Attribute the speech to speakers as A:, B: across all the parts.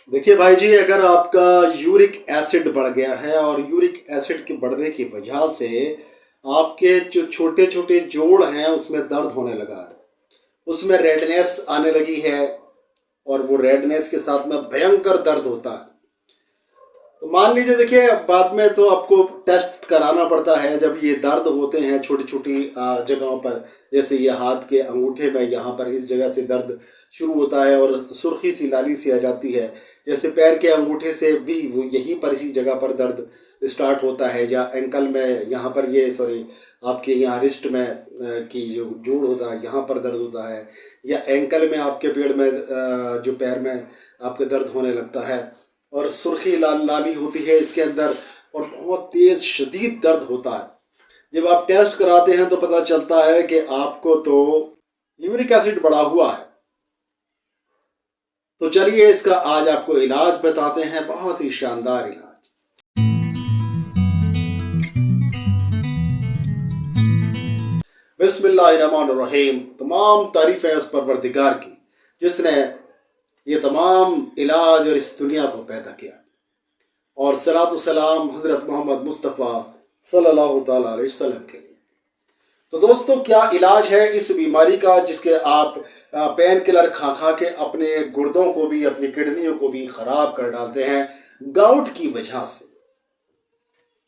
A: देखिए भाई जी, अगर आपका यूरिक एसिड बढ़ गया है और यूरिक एसिड के बढ़ने की वजह से आपके जो छोटे छोटे जोड़ हैं उसमें दर्द होने लगा है, उसमें रेडनेस आने लगी है और वो रेडनेस के साथ में भयंकर दर्द होता है। तो मान लीजिए, देखिए बाद में तो आपको टेस्ट कराना पड़ता है जब ये दर्द होते हैं छोटी छोटी जगहों पर। जैसे ये हाथ के अंगूठे में यहाँ पर इस जगह से दर्द शुरू होता है और सुर्खी सी लाली सी आ जाती है। जैसे पैर के अंगूठे से भी वो यहीं पर इसी जगह पर दर्द स्टार्ट होता है, या एंकल में यहाँ पर ये सॉरी आपके यहाँ रिस्ट में की जो जोड़ होता है यहाँ पर दर्द होता है, या एंकल में आपके पेड़ में जो पैर में आपके दर्द होने लगता है और सुर्खी लाली होती है इसके अंदर और बहुत तेज शदीद दर्द होता है। जब आप टेस्ट कराते हैं तो पता चलता है कि आपको तो यूरिक एसिड बढ़ा हुआ है। तो चलिए इसका आज आपको इलाज बताते हैं, बहुत ही शानदार इलाज। बिस्मिल्लाहिर्रहमानिर्रहीम। तमाम तारीफ है उस परवरदिगार की जिसने ये तमाम इलाज और इस दुनिया को पैदा किया, और सलातु सलाम हज़रत मोहम्मद मुस्तफ़ा सल्लल्लाहु तआला अलैहि वसल्लम के लिए। तो दोस्तों, क्या इलाज है इस बीमारी का जिसके आप पेन किलर खा खा के अपने गुर्दों को भी अपनी किडनियों को भी ख़राब कर डालते हैं गाउट की वजह से,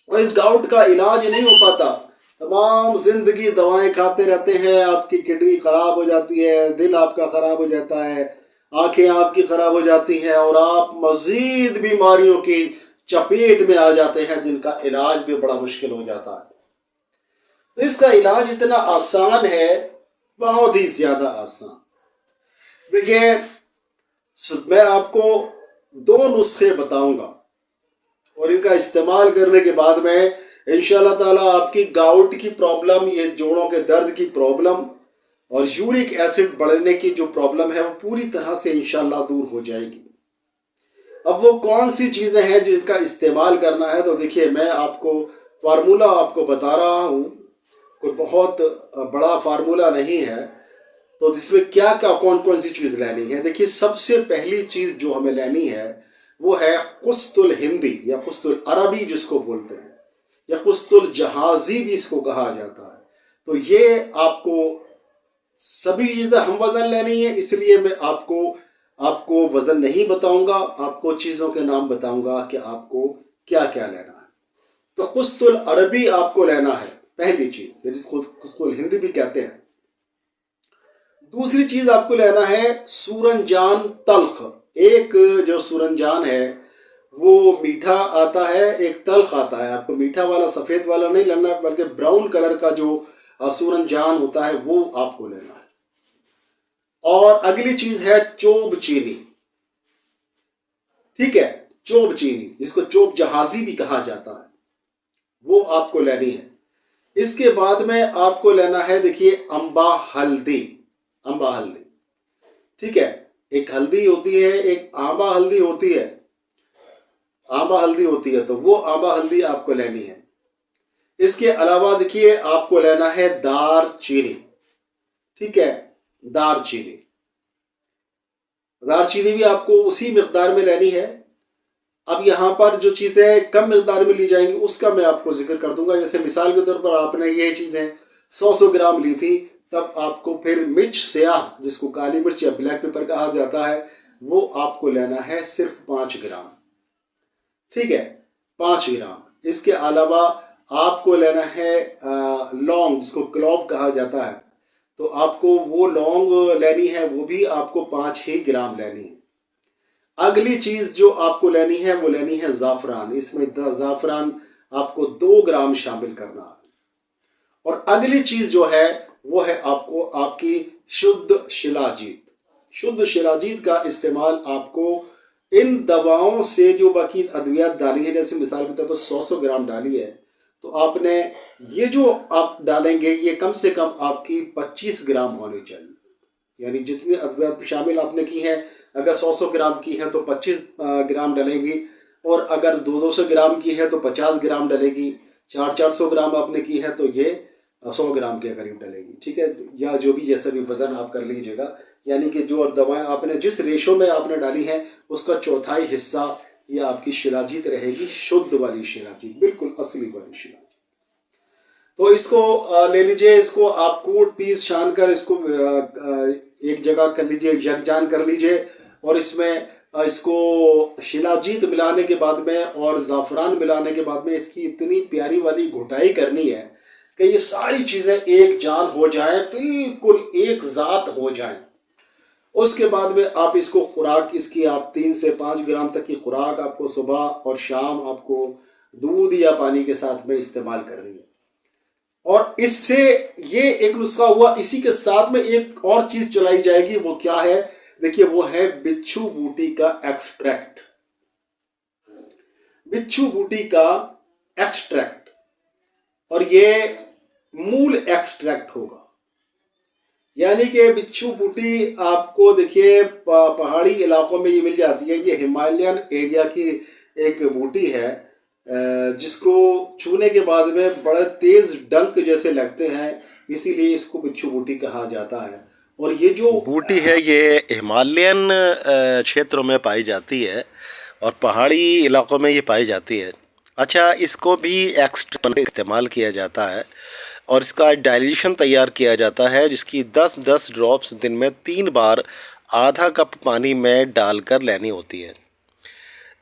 A: और इस गाउट का इलाज नहीं हो पाता। तमाम जिंदगी दवाएं खाते रहते हैं, आपकी किडनी ख़राब हो जाती है, दिल आपका ख़राब हो जाता है, आंखें आपकी ख़राब हो जाती हैं और आप मज़ीद बीमारियों की चपेट में आ जाते हैं जिनका इलाज भी बड़ा मुश्किल हो जाता है। तो इसका इलाज इतना आसान है, बहुत ही ज़्यादा आसान। देखिए, मैं आपको दो नुस्खे बताऊंगा और इनका इस्तेमाल करने के बाद में इंशाल्लाह ताला आपकी गाउट की प्रॉब्लम, ये जोड़ों के दर्द की प्रॉब्लम और यूरिक एसिड बढ़ने की जो प्रॉब्लम है वो पूरी तरह से इंशाल्लाह दूर हो जाएगी। अब वो कौन सी चीज़ें हैं जिसका इस्तेमाल करना है, तो देखिए मैं आपको फार्मूला आपको बता रहा हूँ। कोई बहुत बड़ा फार्मूला नहीं है, तो इसमें क्या क्या कौन कौन सी चीज़ लेनी है। देखिए, सबसे पहली चीज़ जो हमें लेनी है वो है कुस्तुल हिंदी या कुस्तुल अरबी जिसको बोलते हैं, या कुस्तुल जहाज़ी भी इसको कहा जाता है। तो ये आपको सभी चीज़ें हम वज़न लेनी है, इसलिए मैं आपको वज़न नहीं बताऊंगा, आपको चीज़ों के नाम बताऊंगा कि आपको क्या क्या लेना है। तो कुस्तुल अरबी आपको लेना है पहली चीज़, जिसको कुस्तुल हिंदी भी कहते हैं। दूसरी चीज़ आपको लेना है सूरनजान तल्ख। एक जो सूरनजान है वो मीठा आता है, एक तल्ख आता है। आपको मीठा वाला सफ़ेद वाला नहीं लेना है, बल्कि ब्राउन कलर का जो सूरनजान होता है वो आपको लेना है। और अगली चीज़ है चोब चीनी। ठीक है, चोब चीनी जिसको चोब जहाज़ी भी कहा जाता है, वो आपको लेनी है। इसके बाद में आपको लेना है, देखिए, अम्बा हल्दी। अम्बा हल्दी, ठीक है, एक हल्दी होती है, एक आंबा हल्दी होती है। आंबा हल्दी होती है तो वो आंबा हल्दी आपको लेनी है। इसके अलावा देखिए आपको लेना है दार चीनी। ठीक है, दार चीनी। दार चीनी भी आपको उसी मिकदार में लेनी है। अब यहाँ पर जो चीज़ें कम मिकदार में ली जाएंगी उसका मैं आपको जिक्र कर दूंगा। जैसे मिसाल के तौर पर आपने ये चीज़ें 100 ग्राम ली थी, तब आपको फिर मिर्च स्याह जिसको काली मिर्च या ब्लैक पेपर कहा जाता है वो आपको लेना है सिर्फ 5 ग्राम। ठीक है, 5 ग्राम। इसके अलावा आपको लेना है लौंग जिसको क्लॉव कहा जाता है, तो आपको वो लौंग लेनी है, वो भी आपको 5 ही ग्राम लेनी है। अगली चीज़ जो आपको लेनी है वो लेनी है ज़ाफ़रान। इसमें ज़ाफ़रान आपको 2 ग्राम शामिल करना है। और अगली चीज़ जो है वो है आपको आपकी शुद्ध शिलाजीत। शुद्ध शिलाजीत का इस्तेमाल आपको इन दवाओं से, जो बाकी अद्वियात डाली है, जैसे मिसाल के तौर पर 100 ग्राम डाली है, तो आपने ये जो आप डालेंगे ये कम से कम आपकी 25 ग्राम होनी चाहिए। यानी जितनी अद्वियात शामिल आपने की है, अगर 100 ग्राम की है तो 25 ग्राम डलेगी, और अगर 200 ग्राम की है तो 50 ग्राम डलेगी, 400 ग्राम आपने की है तो ये 100 ग्राम के करीब डलेगी, ठीक है, या जो भी जैसा भी वज़न आप कर लीजिएगा। यानी कि जो दवाएं आपने जिस रेशो में आपने डाली हैं उसका चौथाई हिस्सा ये आपकी शिलाजीत रहेगी, शुद्ध वाली शिलाजीत, बिल्कुल असली वाली शिलाजीत। तो इसको ले लीजिए, इसको आप कूट पीस छान कर इसको एक जगह कर लीजिए, यकजान कर लीजिए, और इसमें इसको शिलाजीत मिलाने के बाद में और ज़ाफ़रान मिलाने के बाद में इसकी इतनी प्यारी वाली घुटाई करनी है कि ये सारी चीज़ें एक जान हो जाएं, बिल्कुल एक ज़ात हो जाएं। उसके बाद में आप इसको खुराक इसकी आप 3 से 5 ग्राम तक की खुराक आपको सुबह और शाम आपको दूध या पानी के साथ में इस्तेमाल करनी है। और इससे ये एक नुस्खा हुआ, इसी के साथ में एक और चीज़ चलाई जाएगी, वो क्या है देखिए, वो है बिच्छू बूटी का एक्सट्रैक्ट। बिच्छू बूटी का एक्सट्रैक्ट, और ये मूल एक्सट्रैक्ट होगा। यानी कि बिच्छू बूटी आपको देखिए पहाड़ी इलाकों में ये मिल जाती है। ये हिमालयन एरिया की एक बूटी है जिसको छूने के बाद में बड़े तेज़ डंक जैसे लगते हैं, इसीलिए इसको बिच्छू बूटी कहा जाता है। और ये जो
B: बूटी है ये हिमालयन क्षेत्रों में पाई जाती है और पहाड़ी इलाकों में ये पाई जाती है। अच्छा, इसको भी एक्स्ट्रा इस्तेमाल किया जाता है और इसका डाइल्यूशन तैयार किया जाता है, जिसकी 10-10 ड्रॉप्स दिन में 3 बार आधा कप पानी में डालकर लेनी होती है।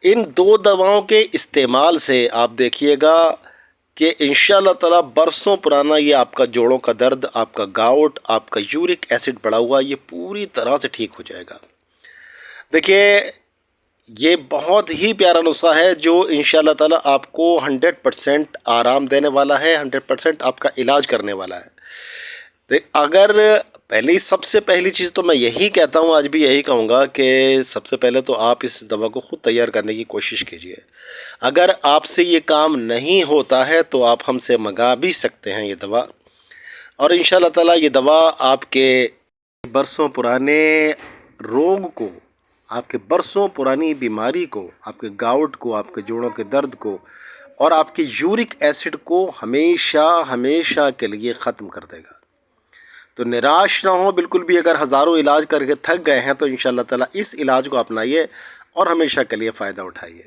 B: इन 2 दवाओं के इस्तेमाल से आप देखिएगा कि इंशाअल्लाह ताला बरसों पुराना ये आपका जोड़ों का दर्द, आपका गाउट, आपका यूरिक एसिड बढ़ा हुआ, ये पूरी तरह से ठीक हो जाएगा। देखिए, ये बहुत ही प्यारा नुस्खा है जो इंशाअल्लाह ताला आपको 100% आराम देने वाला है, 100% आपका इलाज करने वाला है। अगर सबसे पहली चीज़ तो मैं यही कहता हूँ, आज भी यही कहूँगा कि सबसे पहले तो आप इस दवा को ख़ुद तैयार करने की कोशिश कीजिए। अगर आपसे ये काम नहीं होता है तो आप हमसे मंगा भी सकते हैं ये दवा, और इंशाअल्लाह ताला ये दवा आपके बरसों पुराने रोग को, आपके बरसों पुरानी बीमारी को, आपके गाउट को, आपके जोड़ों के दर्द को और आपके यूरिक एसिड को हमेशा हमेशा के लिए ख़त्म कर देगा। तो निराश ना हो बिल्कुल भी। अगर हज़ारों इलाज करके थक गए हैं तो इंशाअल्लाह ताला इस इलाज को अपनाइए और हमेशा के लिए फ़ायदा उठाइए।